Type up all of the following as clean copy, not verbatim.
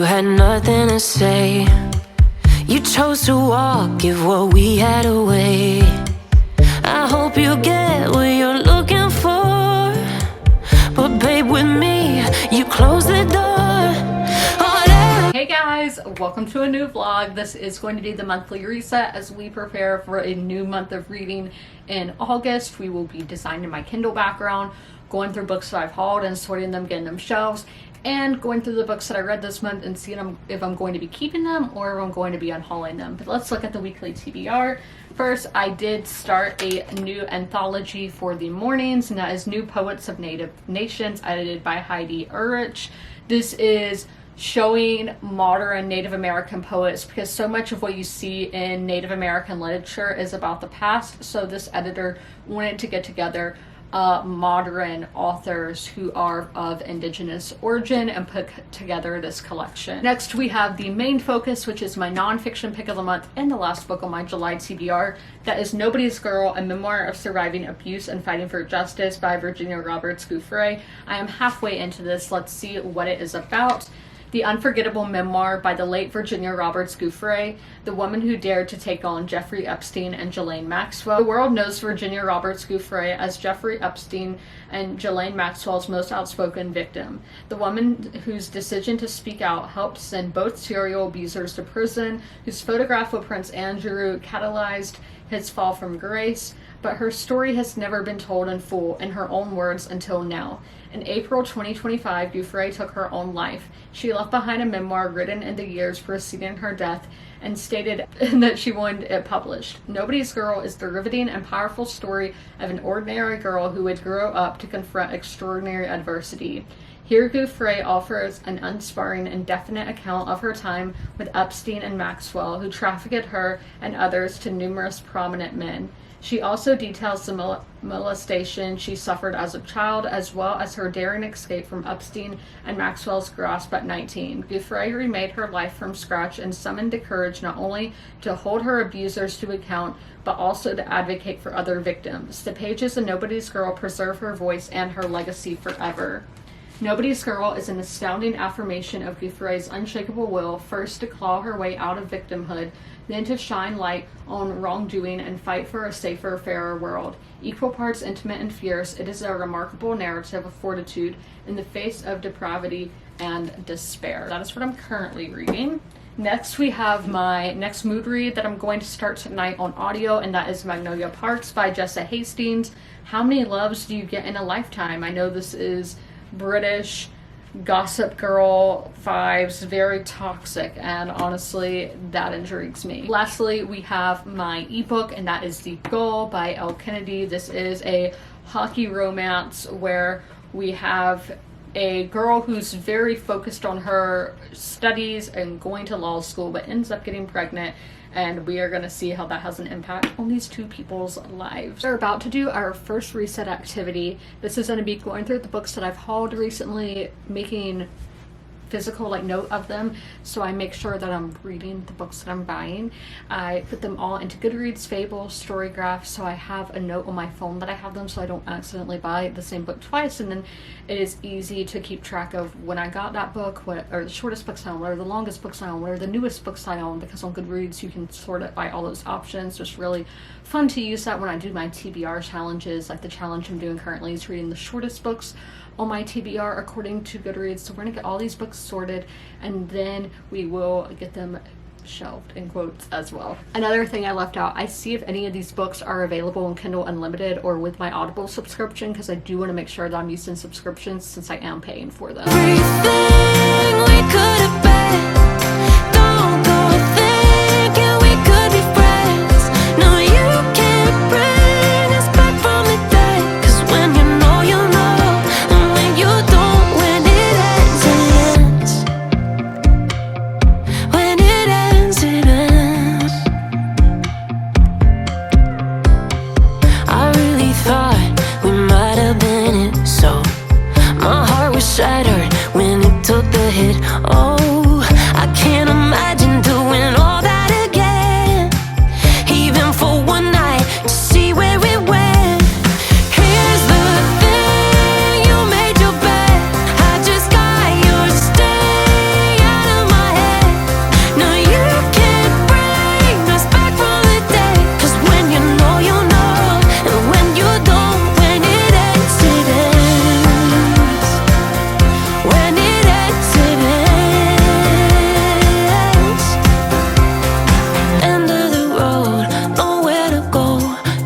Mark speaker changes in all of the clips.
Speaker 1: had nothing to say. You chose to walk, give what we had away. I hope you get what you're looking for, but babe, with me, you close the door.
Speaker 2: Hey guys, welcome to a new vlog. This is going to be the monthly reset as we prepare for a new month of reading in August. We will be designing my Kindle background, going through books that I've hauled and sorting them, getting them shelves, and going through the books that I read this month and seeing if I'm going to be keeping them or if I'm going to be unhauling them. But let's look at the weekly TBR. First, I did start a new anthology for the mornings, and that is New Poets of Native Nations, edited by Heidi Urich. This is showing modern Native American poets, because so much of what you see in Native American literature is about the past. So this editor wanted to get together modern authors who are of indigenous origin and put together this collection. Next, we have the main focus, which is my nonfiction pick of the month and the last book on my July TBR. That is Nobody's Girl, a memoir of surviving abuse and fighting for justice by Virginia Roberts Gouffre. I am halfway into this. Let's see what it is about. The unforgettable memoir by the late Virginia Roberts Gouffre, the woman who dared to take on Jeffrey Epstein and Ghislaine Maxwell. The world knows Virginia Roberts Gouffre as Jeffrey Epstein and Ghislaine Maxwell's most outspoken victim. The woman whose decision to speak out helped send both serial abusers to prison, whose photograph with Prince Andrew catalyzed his fall from grace, but her story has never been told in full in her own words until now. In April 2025, Gouffre took her own life. She left behind a memoir written in the years preceding her death and stated that she wanted it published. Nobody's Girl is the riveting and powerful story of an ordinary girl who would grow up to confront extraordinary adversity. Here, Gouffre offers an unsparing and definite account of her time with Epstein and Maxwell, who trafficked her and others to numerous prominent men. She also details the molestation she suffered as a child, as well as her daring escape from Epstein and Maxwell's grasp at 19. Gouffre remade her life from scratch and summoned the courage not only to hold her abusers to account, but also to advocate for other victims. The pages of Nobody's Girl preserve her voice and her legacy forever. Nobody's Girl is an astounding affirmation of Gouffre's unshakable will, first to claw her way out of victimhood, then to shine light on wrongdoing and fight for a safer, fairer world. Equal parts intimate and fierce, it is a remarkable narrative of fortitude in the face of depravity and despair. That is what I'm currently reading. Next, we have my next mood read that I'm going to start tonight on audio, and that is Magnolia Parks by Jessa Hastings. How many loves do you get in a lifetime? I know this is British Gossip Girl vibes, very toxic, and honestly that intrigues me. Lastly, we have my ebook, and that is The Goal by Elle Kennedy. This is a hockey romance where we have a girl who's very focused on her studies and going to law school, but ends up getting pregnant, and we are going to see how that has an impact on these two people's lives. We're about to do our first reset activity. This is going to be going through the books that I've hauled recently, making physical note of them, so I make sure that I'm reading the books that I'm buying. I put them all into Goodreads, Fable, Storygraph, so I have a note on my phone that I have them so I don't accidentally buy the same book twice, and then it is easy to keep track of when I got that book, what are the shortest books I own, what are the longest books I own, what are the newest books I own, because on Goodreads you can sort it by all those options. It's really fun to use that when I do my TBR challenges. Like the challenge I'm doing currently is reading the shortest books on my TBR according to Goodreads. So we're gonna get all these books sorted, and then we will get them shelved in quotes as well. Another thing I left out, I see if any of these books are available in Kindle Unlimited or with my Audible subscription, because I do want to make sure that I'm using subscriptions since I am paying for them.
Speaker 1: Everything we could have been, don't go thinking we could be friends. No, you can't bring us back from the dead, 'cause when you know, you know, and when you don't, when it ends, it ends. When it ends, it ends. I really thought we might have been it, so my heart was shattered when it took the hit. Oh,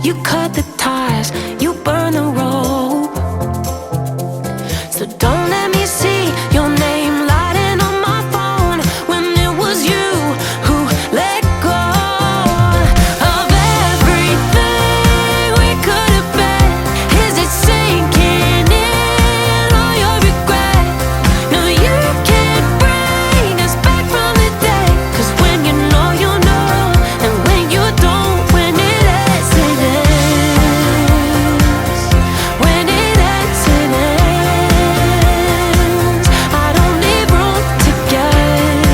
Speaker 1: You cut the ties, you burn the rope. So don't let me see your name lighting on my phone when it was you who let go of everything we could have been. Is it sinking in all your regret? No, you can't bring us back from the day. 'Cause when you know, and when you don't, when it ends, it ends. When it ends, it ends. I don't leave room to guess.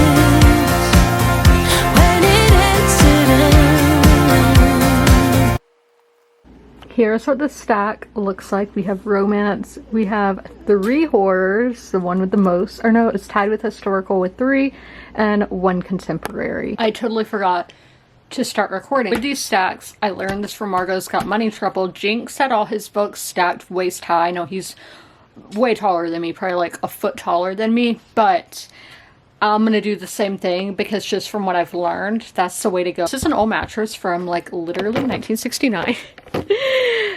Speaker 1: When it ends, it ends.
Speaker 2: Here's what the stack looks like. We have romance, we have 3 horrors, the one with the most, or no, it's tied with historical with 3, and 1 contemporary. I totally forgot to start recording. With these stacks, I learned this from Margot's Got Money Trouble. Jinx had all his books stacked waist high. I know he's way taller than me, probably like a foot taller than me, but I'm gonna do the same thing because just from what I've learned, that's the way to go. This is an old mattress from like literally 1969.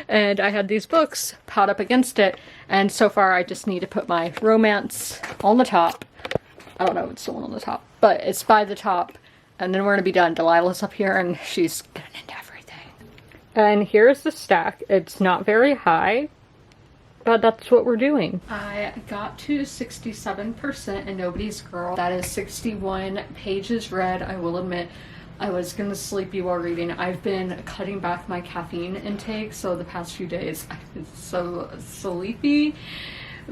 Speaker 2: And I had these books piled up against it, and so far I just need to put my romance on the top. I don't know if it's the one on the top, but it's by the top, and then we're gonna be done. Delilah's up here and she's getting into everything. And here's the stack. It's not very high, but that's what we're doing. I got to 67% and Nobody's Girl. That is 61 pages read. I will admit I was gonna sleep you while reading. I've been cutting back my caffeine intake, so the past few days I've been so sleepy.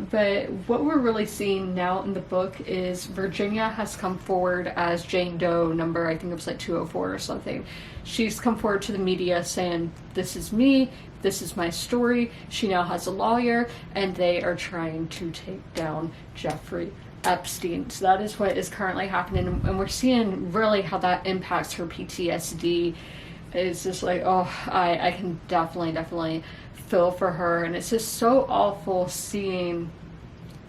Speaker 2: But what we're really seeing now in the book is Virginia has come forward as Jane Doe number, I think it was like 204 or something. She's come forward to the media saying, this is me, this is my story. She now has a lawyer, and they are trying to take down Jeffrey Epstein. So that is what is currently happening, and we're seeing really how that impacts her PTSD. It's just like, oh, I can definitely feel for her, and it's just so awful seeing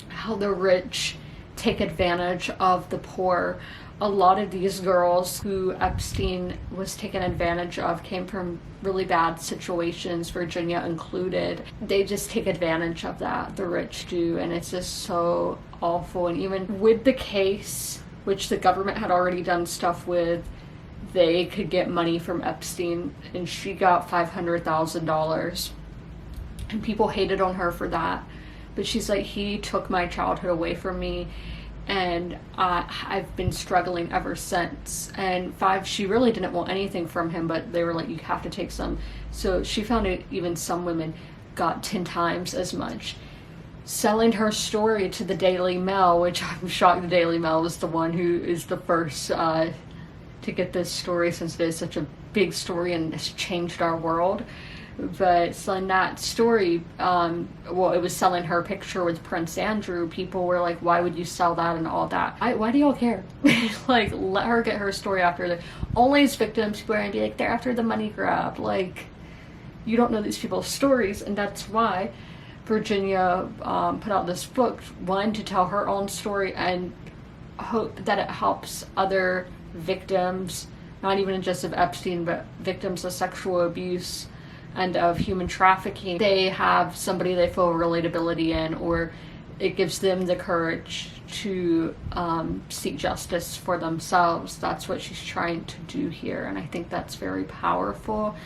Speaker 2: how the rich take advantage of the poor. A lot of these girls who Epstein was taken advantage of came from really bad situations, Virginia included. They just take advantage of that, the rich do, and it's just so awful. And even with the case, which the government had already done stuff with, they could get money from Epstein, and she got $500,000. And people hated on her for that. But she's like, he took my childhood away from me, and I've been struggling ever since. And she really didn't want anything from him, but they were like, you have to take some. So she found it, even some women got 10 times as much. Selling her story to the Daily Mail, which I'm shocked the Daily Mail was the one who is the first to get this story, since it is such a big story and it's changed our world. But selling that story, well, it was selling her picture with Prince Andrew. People were like, why would you sell that and all that? Why do y'all care? Like, let her get her story after. Only as victims, people are going to be like, they're after the money grab. Like, you don't know these people's stories, and that's why Virginia put out this book, one, to tell her own story and hope that it helps other victims, not even just of Epstein, but victims of sexual abuse and of human trafficking. They have somebody they feel relatability in, or it gives them the courage to seek justice for themselves. That's what she's trying to do here, and I think that's very powerful.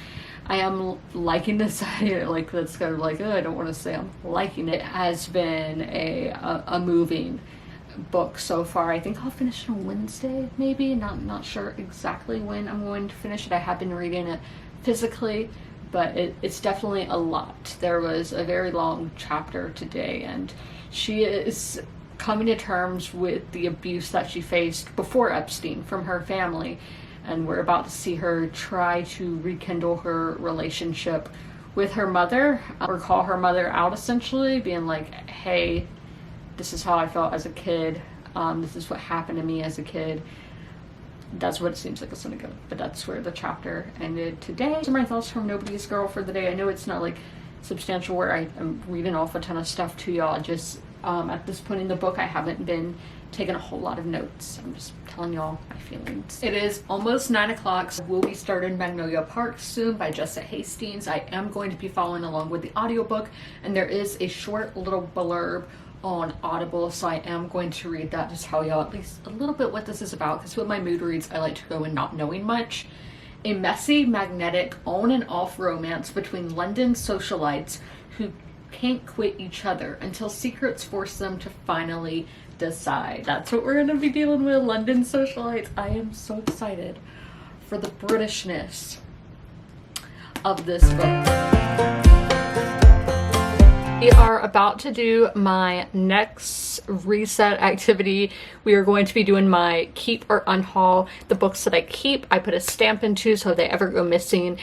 Speaker 2: I am liking this. Like, that's kind of like, I don't want to say I'm liking it. It has been a moving book so far. I think I'll finish it on Wednesday, maybe. Not sure exactly when I'm going to finish it. I have been reading it physically, but it's definitely a lot. There was a very long chapter today, and she is coming to terms with the abuse that she faced before Epstein from her family, and we're about to see her try to rekindle her relationship with her mother, or call her mother out, essentially, being like, hey, this is how I felt as a kid, this is what happened to me as a kid. That's what it seems like it's gonna go, but that's where the chapter ended today. Those are my thoughts from Nobody's Girl for the day. I know it's not like substantial where I am reading off a ton of stuff to y'all. Just at this point in the book, I haven't been taken a whole lot of notes. I'm just telling y'all my feelings. It is almost 9 o'clock, so we'll be starting Magnolia Park soon by Jessa Hastings. I am going to be following along with the audiobook, and there is a short little blurb on Audible, so I am going to read that to tell y'all at least a little bit what this is about, because with my mood reads, I like to go in not knowing much. A messy, magnetic, on and off romance between London socialites who can't quit each other until secrets force them to finally decide. That's what we're going to be dealing with, London socialites. I am so excited for the Britishness of this book. We are about to do my next reset activity. We are going to be doing my keep or unhaul. The books that I keep, I put a stamp into, so if they ever go missing,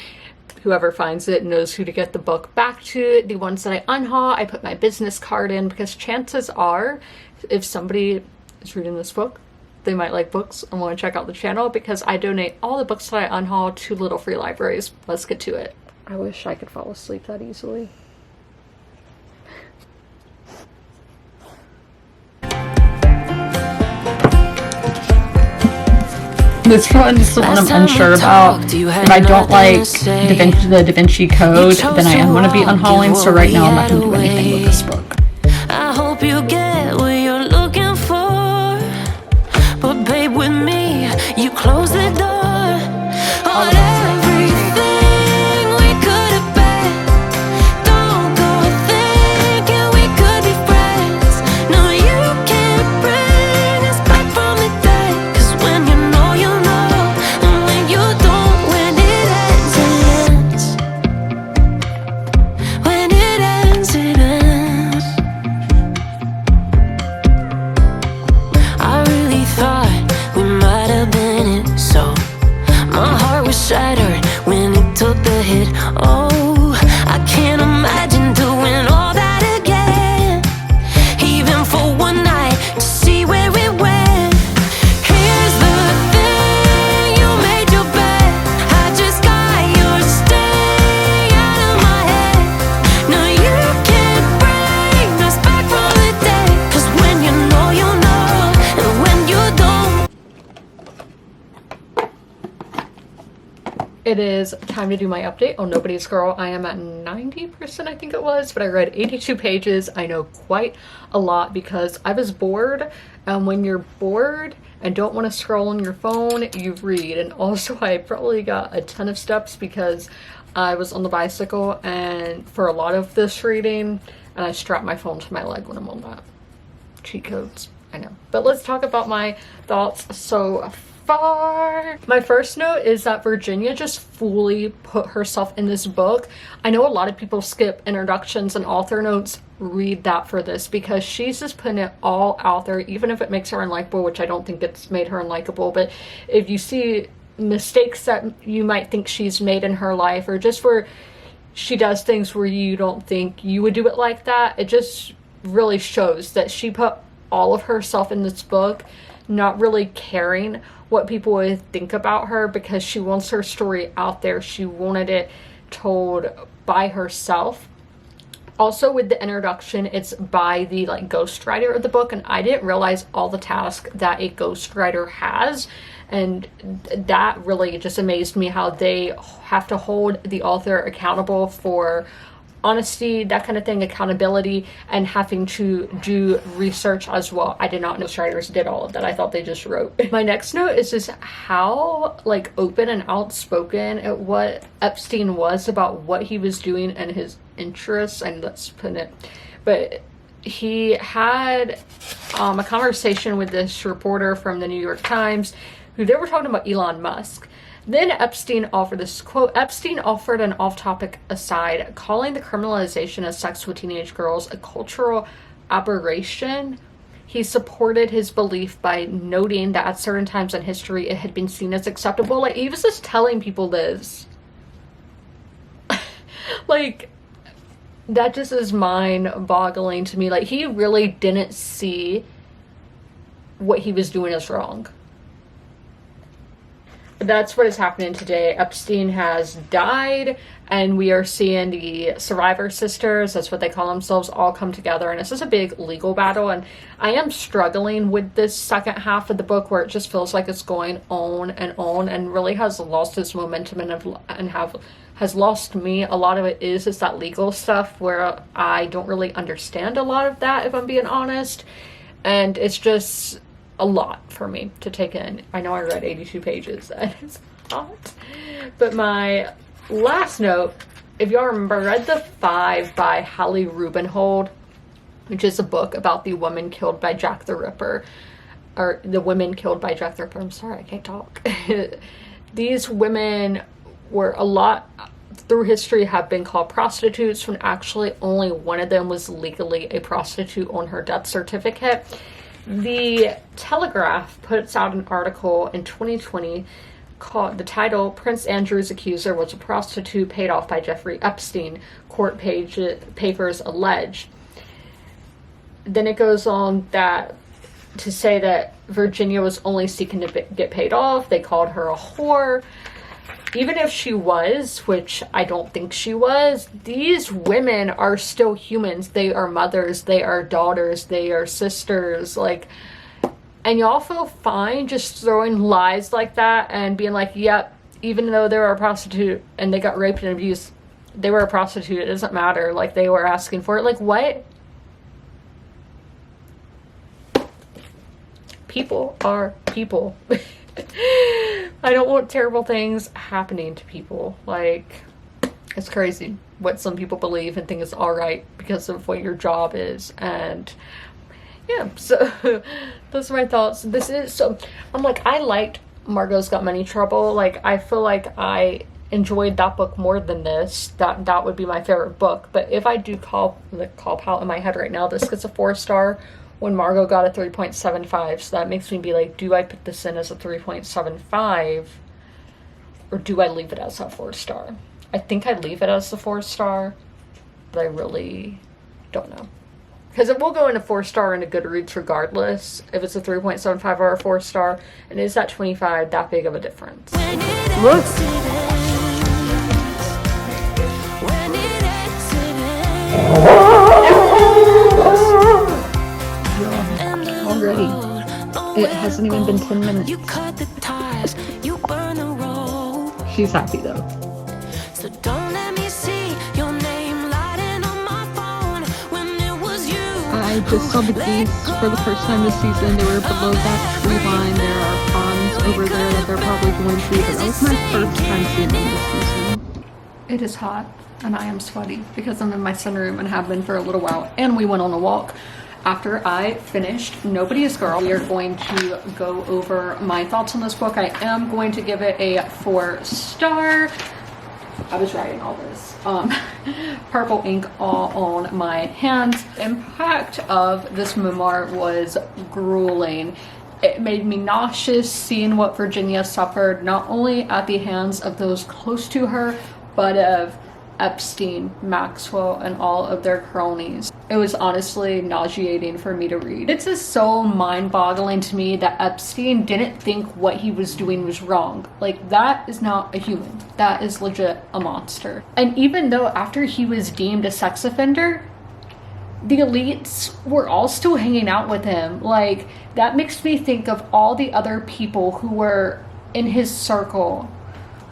Speaker 2: whoever finds it knows who to get the book back to. The ones that I unhaul, I put my business card in, because chances are, if somebody is reading this book, they might like books and want to check out the channel, because I donate all the books that I unhaul to little free libraries. Let's get to it. I wish I could fall asleep that easily. This one is the one I'm unsure about. If I don't like the Da Vinci Code, then I am going to be unhauling, so right now I'm not going to do anything with this book.
Speaker 1: I hope you get what you're looking for, but babe, with me, you close the door on everything we could have been. Don't go thinking we could be friends. No, you can't bring us back from the dead, 'cause when you know, you know, and when you don't, when it ends, it ends. When it ends, it ends. I really thought we might have been it, so my heart was shattered when it took the hit. Oh, I can't imagine doing all that again, even for one night, to see where it went. Here's the thing, you made your bed, I just got your stay out of my head. No, you can't bring us back from the dead, 'cause when you know, you know, and when you don't.
Speaker 2: It is time to do my update on Nobody's Girl. I am at 90%, I think it was, but I read 82 pages. I know quite a lot because I was bored. And when you're bored and don't want to scroll on your phone, you read. And also I probably got a ton of steps because I was on the bicycle and for a lot of this reading, and I strap my phone to my leg when I'm on that. Cheat codes, I know. But let's talk about my thoughts so far. My first note is that Virginia just fully put herself in this book. I know a lot of people skip introductions and author notes. Read that for this, because she's just putting it all out there, even if it makes her unlikable, which I don't think it's made her unlikable. But if you see mistakes that you might think she's made in her life, or just where she does things where you don't think you would do it like that, it just really shows that she put all of herself in this book, not really caring what people would think about her, because she wants her story out there. She wanted it told by herself. Also, with the introduction, it's by the ghostwriter of the book, and I didn't realize all the tasks that a ghostwriter has, and that really just amazed me, how they have to hold the author accountable for honesty, that kind of thing, accountability, and having to do research as well. I did not know writers did all of that. I thought they just wrote. My next note is just how open and outspoken what Epstein was about what he was doing and his interests, and let's put it, but he had a conversation with this reporter from the New York Times, who they were talking about Elon Musk. Then Epstein offered this quote, Epstein offered an off-topic aside, calling the criminalization of sex with teenage girls a cultural aberration. He supported his belief by noting that at certain times in history it had been seen as acceptable. He was just telling people this. That just is mind-boggling to me. He really didn't see what he was doing as wrong. that's what is happening today. Epstein has died, and we are seeing the survivor sisters, that's what they call themselves, all come together, and this is a big legal battle. And I am struggling with this second half of the book, where it just feels like it's going on and really has lost its momentum has lost me. A lot of it is that legal stuff where I don't really understand a lot of that, if I'm being honest, and it's just a lot for me to take in. I know I read 82 pages, and it's a lot. But my last note, if y'all remember, I read The Five by Hallie Rubenhold, which is a book about the woman killed by Jack the Ripper, or the women killed by Jack the Ripper. I'm sorry, I can't talk. These women were a lot through history have been called prostitutes, when actually only one of them was legally a prostitute on her death certificate. The Telegraph puts out an article in 2020 called, the title, Prince Andrew's Accuser Was a Prostitute Paid Off by Jeffrey Epstein, Court Papers Allege. Then it goes on that to say that Virginia was only seeking to get paid off. They called her a whore. Even if she was, which I don't think she was, these women are still humans. They are mothers, they are daughters, they are sisters, like, and y'all feel fine just throwing lies like that and being like, yep, even though they were a prostitute and they got raped and abused, they were a prostitute, it doesn't matter, like, they were asking for it. Like, what? People are people. I don't want terrible things happening to people. Like, it's crazy what some people believe and think is alright because of what your job is. And yeah, so those are my thoughts. This is, so I'm like, I liked Margot's Got Money Trouble. Like, I feel like I enjoyed that book more than this. That would be my favorite book. But if I do call out in my head right now, this gets a 4-star when Margot got a 3.75, so that makes me be like, do I put this in as a 3.75 or do I leave it as a 4-star? I think I'd leave it as a 4-star, but I really don't know, because it will go into 4-star into Goodreads regardless if it's a 3.75 or a 4-star. And is that 25 that big of a difference? Look, already. It hasn't even been 10 minutes.
Speaker 1: You cut the ties, you burn the road.
Speaker 2: She's happy though.
Speaker 1: So don't let me see your name lighting on my phone when it was you.
Speaker 2: I just saw the geese for the first time this season. They were below that tree line. There are ponds over there that they're probably going to, but that was my first time seeing them this season. It is hot and I am sweaty because I'm in my sunroom and have been for a little while, and we went on a walk. After I finished Nobody is Girl, we are going to go over my thoughts on this book. I am going to give it a 4-star. I was writing all this. Purple ink all on my hands. The impact of this memoir was grueling. It made me nauseous seeing what Virginia suffered, not only at the hands of those close to her, but of Epstein, Maxwell, and all of their cronies. It was honestly nauseating for me to read. It's just so mind-boggling to me that Epstein didn't think what he was doing was wrong. Like, that is not a human. That is legit a monster. And even though after he was deemed a sex offender, the elites were all still hanging out with him. Like, that makes me think of all the other people who were in his circle,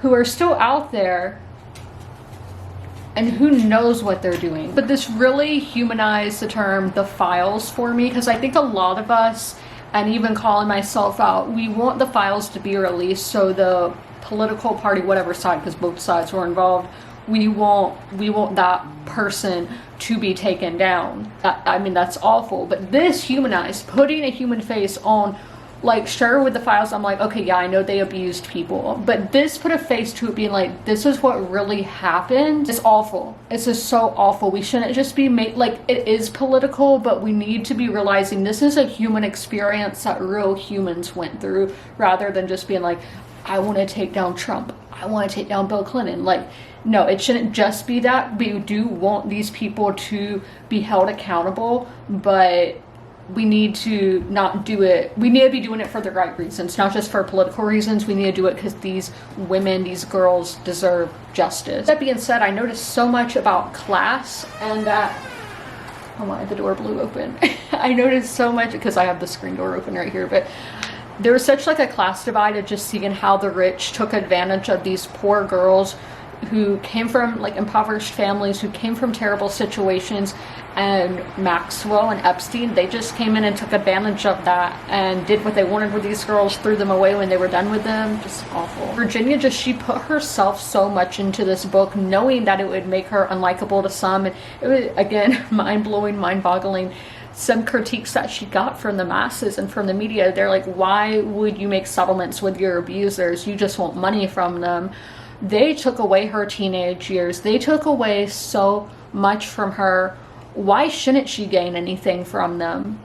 Speaker 2: who are still out there, and who knows what they're doing. But this really humanized the term the files for me, because I think a lot of us, and even calling myself out, we want the files to be released so the political party, whatever side, because both sides were involved, we want that person to be taken down. I mean, that's awful. But this humanized, putting a human face on, like, sure, with the files, I'm like, okay, yeah, I know they abused people, but this put a face to it being like, this is what really happened. It's awful. It's just so awful. We shouldn't just be made, like, it is political, but we need to be realizing this is a human experience that real humans went through, rather than just being like, I want to take down Trump, I want to take down Bill Clinton. Like, no, it shouldn't just be that. We do want these people to be held accountable, but we need to not do it. We need to be doing it for the right reasons, not just for political reasons. We need to do it because these women, these girls deserve justice. That being said, I noticed so much about class and that, oh my, the door blew open. I noticed so much because I have the screen door open right here, but there was such like a class divide of just seeing how the rich took advantage of these poor girls who came from like impoverished families, who came from terrible situations. And Maxwell and Epstein, they just came in and took advantage of that and did what they wanted with these girls, threw them away when they were done with them. Just awful. Virginia, she put herself so much into this book, knowing that it would make her unlikable to some. And it was, again, mind-blowing, mind-boggling. Some critiques that she got from the masses and from the media, they're like, why would you make settlements with your abusers? You just want money from them. They took away her teenage years. They took away so much from her. Why shouldn't she gain anything from them?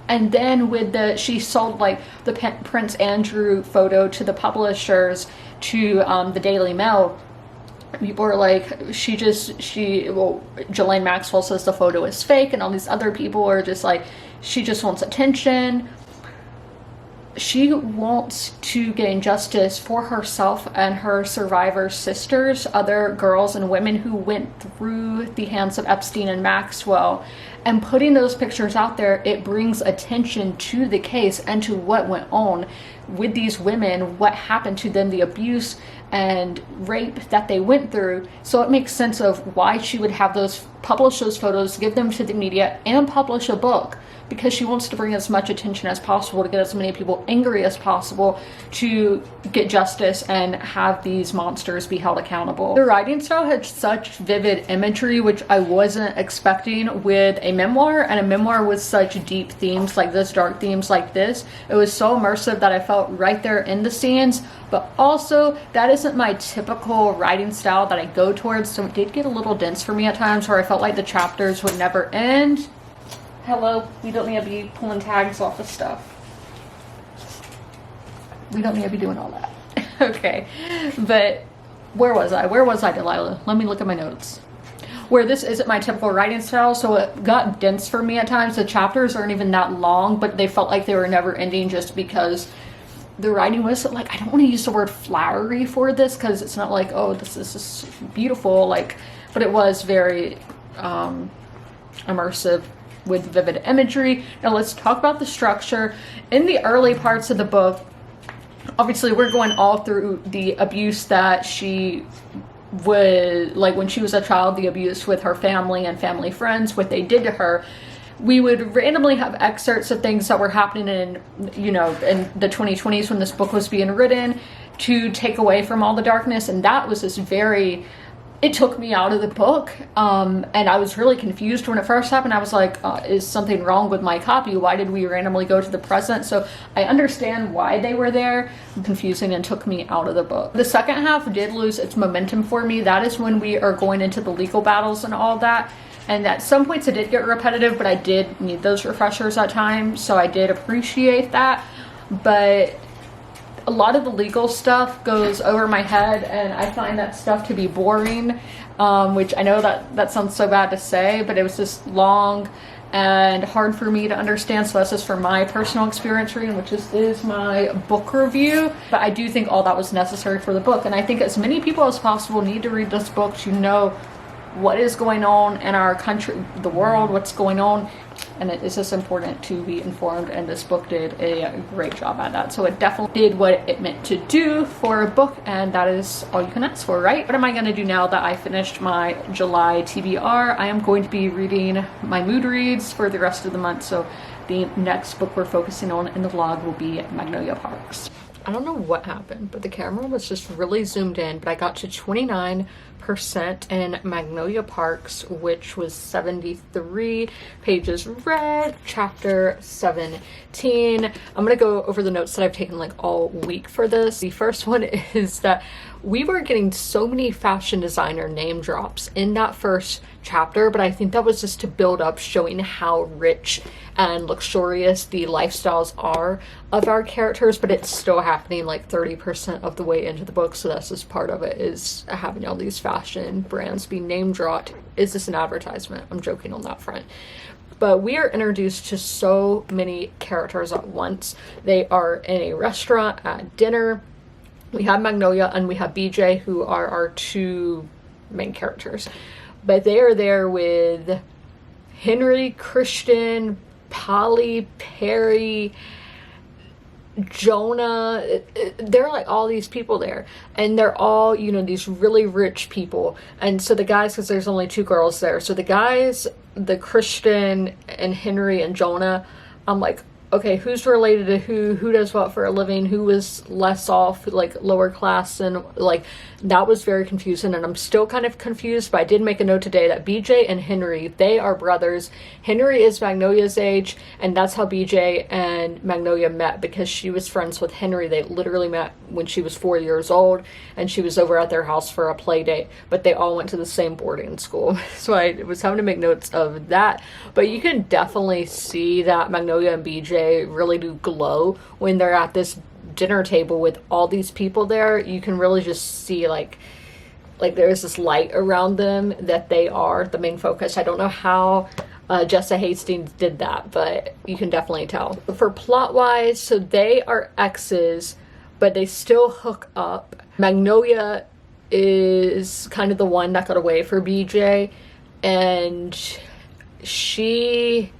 Speaker 2: And then with she sold like the Prince Andrew photo to the publishers, to the Daily Mail. People are like, Ghislaine Maxwell says the photo is fake, and all these other people are just like, she just wants attention. She wants to gain justice for herself and her survivor sisters, other girls and women who went through the hands of Epstein and Maxwell. And putting those pictures out there, it brings attention to the case and to what went on with these women, what happened to them, the abuse and rape that they went through. So it makes sense of why she would have publish those photos, give them to the media, and publish a book. Because she wants to bring as much attention as possible, to get as many people angry as possible, to get justice and have these monsters be held accountable. The writing style had such vivid imagery, which I wasn't expecting with a memoir, and a memoir with such deep themes like this, dark themes like this. It was so immersive that I felt right there in the scenes, but also that isn't my typical writing style that I go towards, so it did get a little dense for me at times, where I felt like the chapters would never end. Hello, we don't need to be pulling tags off of stuff. We don't need to be doing all that. Okay, but where was I? Where was I, Delilah? Let me look at my notes. Where this isn't my typical writing style, so it got dense for me at times. The chapters aren't even that long, but they felt like they were never ending just because the writing was like, I don't want to use the word flowery for this because it's not like, oh, this is beautiful, like, but it was very immersive with vivid imagery. Now let's talk about the structure. In the early parts of the book, obviously we're going all through the abuse that she would, like when she was a child, the abuse with her family and family friends, what they did to her. We would randomly have excerpts of things that were happening in, in the 2020s when this book was being written, to take away from all the darkness. And that was this it took me out of the book, and I was really confused when it first happened. I was like, is something wrong with my copy? Why did we randomly go to the present? So I understand why they were there. Confusing, and took me out of the book. The second half did lose its momentum for me. That is when we are going into the legal battles and all that. And at some points it did get repetitive, but I did need those refreshers at times, so I did appreciate that. But a lot of the legal stuff goes over my head, and I find that stuff to be boring, which I know that sounds so bad to say, but it was just long and hard for me to understand. So that's just from my personal experience reading, which is my book review. But I do think all that was necessary for the book, and I think as many people as possible need to read this book to know what is going on in our country, the world, what's going on. And it is just important to be informed, and this book did a great job at that. So it definitely did what it meant to do for a book, and that is all you can ask for, right? What am I going to do now that I finished my July TBR? I am going to be reading my mood reads for the rest of the month. So the next book we're focusing on in the vlog will be Magnolia Parks. I don't know what happened, but the camera was just really zoomed in, but I got to 29% in Magnolia Parks, which was 73 pages read, chapter 17. I'm gonna go over the notes that I've taken like all week for this. The first one is that we were getting so many fashion designer name drops in that first chapter, but I think that was just to build up, showing how rich and luxurious the lifestyles are of our characters, but it's still happening like 30% of the way into the book, so that's just part of it, is having all these fashion brands be name dropped. Is this an advertisement? I'm joking on that front. but we are introduced to so many characters at once. They are in a restaurant at dinner. We have Magnolia and we have BJ, who are our two main characters. But they are there with Henry, Christian, Polly, Perry, Jonah. They're like all these people there, and they're all, you know, these really rich people. And so the guys, because there's only two girls there, so the guys, the Christian and Henry and Jonah, I'm like, okay, who's related to who does what for a living, who was less off, like lower class, and like that was very confusing. And I'm still kind of confused, but I did make a note today that BJ and Henry, they are brothers. Henry is Magnolia's age, and that's how BJ and Magnolia met, because she was friends with Henry. They literally met when she was 4 years old, and she was over at their house for a play date, but they all went to the same boarding school. So I was having to make notes of that. But you can definitely see that Magnolia and BJ really do glow when they're at this dinner table with all these people there. You can really just see like there's this light around them, that they are the main focus. I don't know how Jessa Hastings did that, but you can definitely tell. For plot wise, so they are exes, but they still hook up. Magnolia is kind of the one that got away for BJ, and she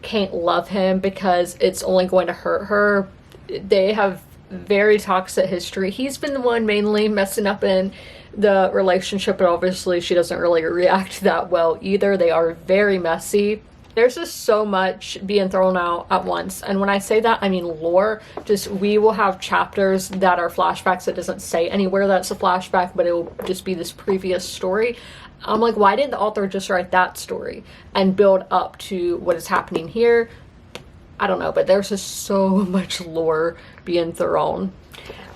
Speaker 2: can't love him because it's only going to hurt her. They have very toxic history. He's been the one mainly messing up in the relationship, but obviously she doesn't really react that well either. They are very messy. There's just so much being thrown out at once. And when I say that, I mean lore. Just, we will have chapters that are flashbacks. It doesn't say anywhere that's a flashback, but it will just be this previous story. I'm like, why didn't the author just write that story and build up to what is happening here? I don't know, but there's just so much lore being thrown.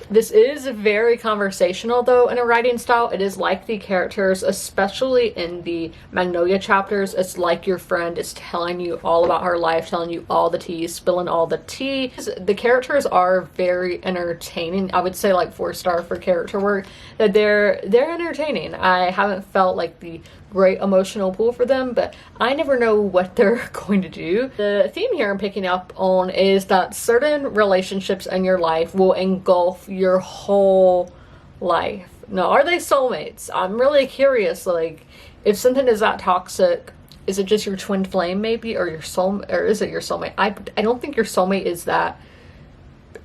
Speaker 2: This is very conversational, though, in a writing style. It is like the characters, especially in the Magnolia chapters. It's like your friend is telling you all about her life, telling you all the tea, spilling all the tea. The characters are very entertaining. I would say like 4-star for character work. That they're entertaining. I haven't felt like the great emotional pull for them, but I never know what they're going to do. The theme here I'm picking up on is that certain relationships in your life will engulf your whole life. Now, are they soulmates? I'm really curious, like, if something is that toxic, is it just your twin flame maybe, or your soul, or is it your soulmate? I don't think your soulmate is that,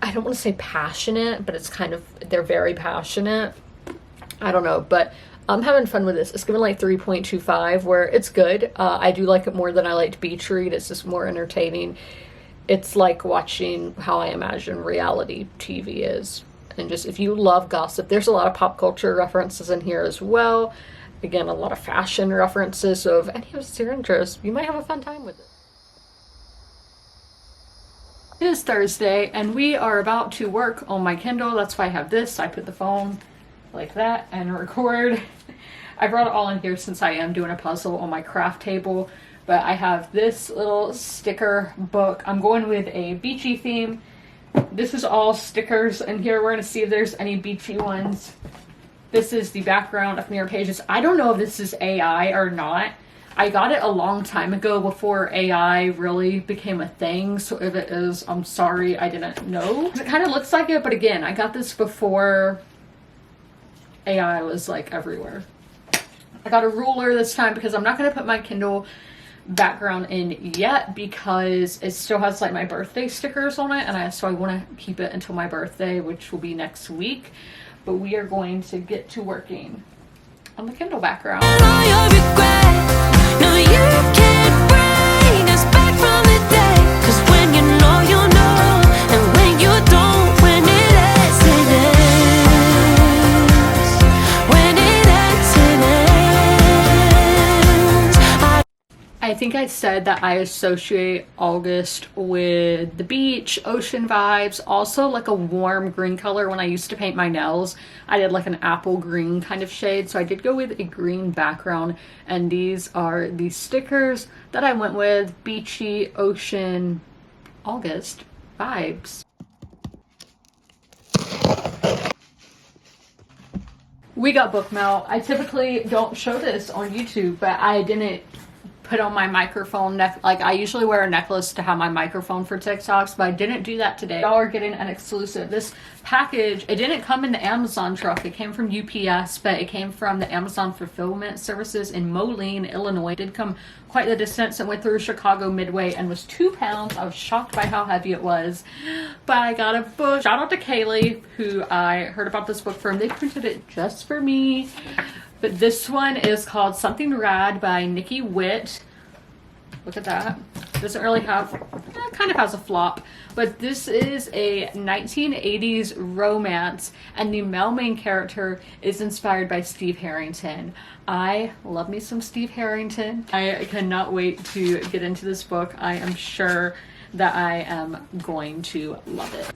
Speaker 2: I don't want to say passionate, but it's kind of, they're very passionate. I don't know, but I'm having fun with this. It's given like 3.25, where it's good. I do like it more than I liked Beach Read. It's just more entertaining. It's like watching how I imagine reality TV is. And just, if you love gossip, there's a lot of pop culture references in here as well. Again, a lot of fashion references. So if any of this is your interest, you might have a fun time with it. It is Thursday, and we are about to work on my Kindle. That's why I have this. I put the phone like that and record. I brought it all in here since I am doing a puzzle on my craft table, but I have this little sticker book. I'm going with a beachy theme. This is all stickers in here. We're going to see if there's any beachy ones. This is the background of Mirror Pages. I don't know if this is AI or not. I got it a long time ago, before AI really became a thing, so if it is, I'm sorry, I didn't know. It kind of looks like it, but again, I got this before AI was like everywhere. I got a ruler this time because I'm not going to put my Kindle background in yet, because it still has like my birthday stickers on it, and so I want to keep it until my birthday, which will be next week. But we are going to get to working on the Kindle background.
Speaker 1: All your regret. No, you can't bring us back from the day. 'Cause when you know, you know. And when you don't, when it ends, it ends. When it ends, it ends.
Speaker 2: I think I said that I associate August with the beach, ocean vibes, also like a warm green color. When I used to paint my nails, I did like an apple green kind of shade, so I did go with a green background, and these are the stickers that I went with. Beachy, ocean, August vibes. We got book mail. I typically don't show this on YouTube, but I didn't put on my microphone like I usually wear a necklace to have my microphone for TikToks, but I didn't do that today. Y'all are getting an exclusive. This package, it didn't come in the Amazon truck. It came from UPS, but it came from the Amazon fulfillment services in Moline, Illinois. It did come quite the distance. It went through Chicago Midway and was 2 pounds. I was shocked by how heavy it was, but I got a book. Shout out to Kaylee, who I heard about this book from. They printed it just for me. But this one is called Something Rad by Nikki Witt. Look at that. Doesn't really have, kind of has a flop. But this is a 1980s romance, and the male main character is inspired by Steve Harrington. I love me some Steve Harrington. I cannot wait to get into this book. I am sure that I am going to love it.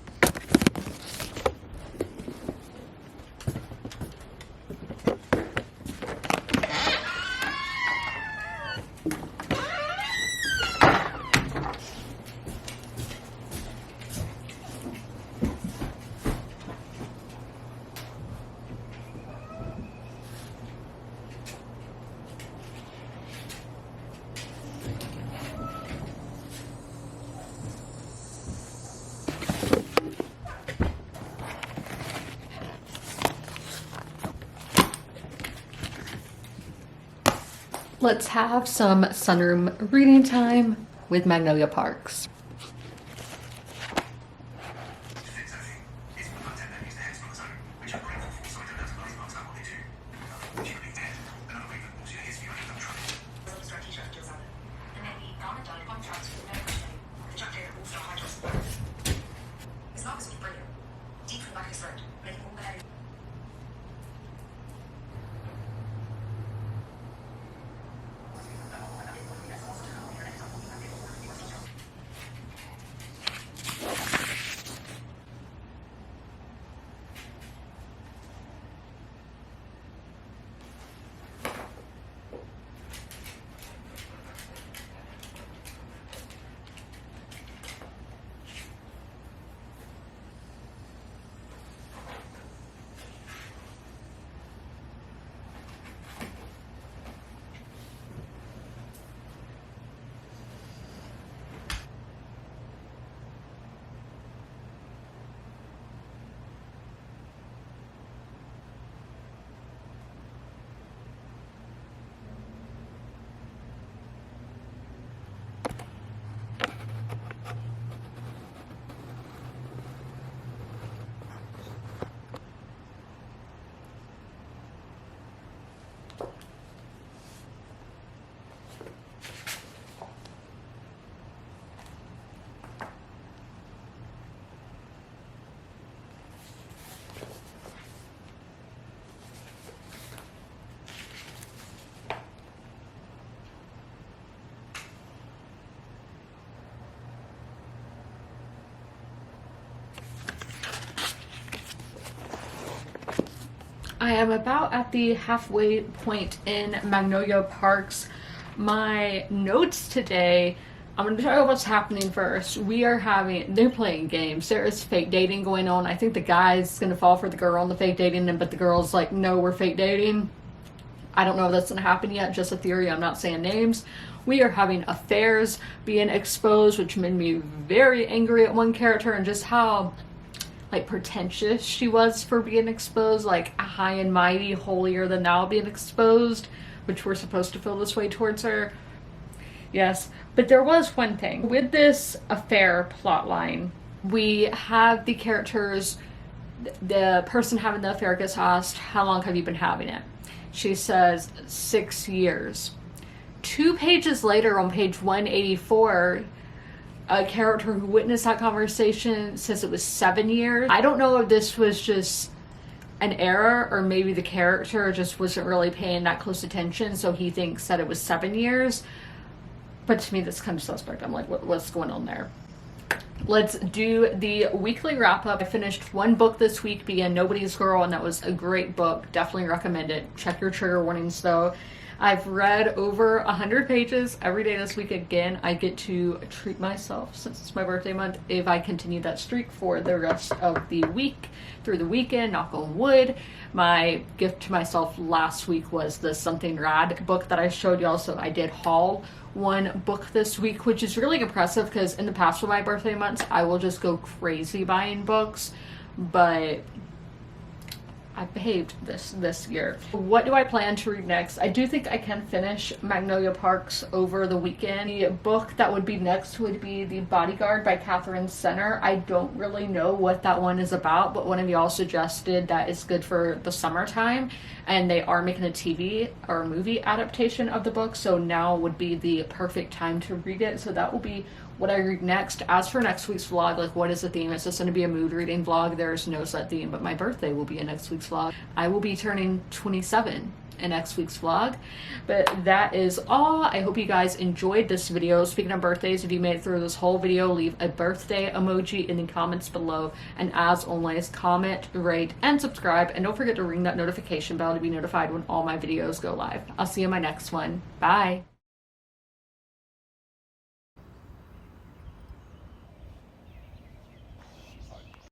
Speaker 2: Let's have some sunroom reading time with Magnolia Parks. I am about at the halfway point in Magnolia Parks. My notes today, I'm going to tell you what's happening first. They're playing games. There is fake dating going on. I think the guy's going to fall for the girl on the fake dating, but the girl's like, no, we're fake dating. I don't know if that's going to happen yet, just a theory. I'm not saying names. We are having affairs being exposed, which made me very angry at one character and just how like pretentious she was for being exposed, like high and mighty, holier than thou being exposed, which we're supposed to feel this way towards her. Yes, but there was one thing with this affair plotline. We have the characters, the person having the affair gets asked, how long have you been having it? She says 6 years. 2 pages later, on page 184, a character who witnessed that conversation says it was 7 years. I don't know if this was just an error or maybe the character just wasn't really paying that close attention, so he thinks that it was 7 years. But to me, that's kind of suspect. I'm like, what's going on there? Let's do the weekly wrap up. I finished one book this week, being Nobody's Girl, and that was a great book. Definitely recommend it. Check your trigger warnings though. I've read over 100 pages every day this week. Again, I get to treat myself since it's my birthday month if I continue that streak for the rest of the week through the weekend, knock on wood. My gift to myself last week was the Something Rad book that I showed y'all, so I did haul one book this week, which is really impressive because in the past for my birthday months, I will just go crazy buying books, but I behaved this year. What do I plan to read next? I do think I can finish Magnolia Parks over the weekend. The book that would be next would be The Bodyguard by Catherine Senner. I don't really know what that one is about, but one of y'all suggested that it's good for the summertime, and they are making a TV or movie adaptation of the book, so now would be the perfect time to read it. So that will be what I read next. As for next week's vlog, like what is the theme? Is this going to be a mood reading vlog? There's no set theme, but my birthday will be in next week's vlog. I will be turning 27 in next week's vlog. But that is all. I hope you guys enjoyed this video. Speaking of birthdays, if you made it through this whole video, leave a birthday emoji in the comments below. And as always, comment, rate, and subscribe. And don't forget to ring that notification bell to be notified when all my videos go live. I'll see you in my next one. Bye.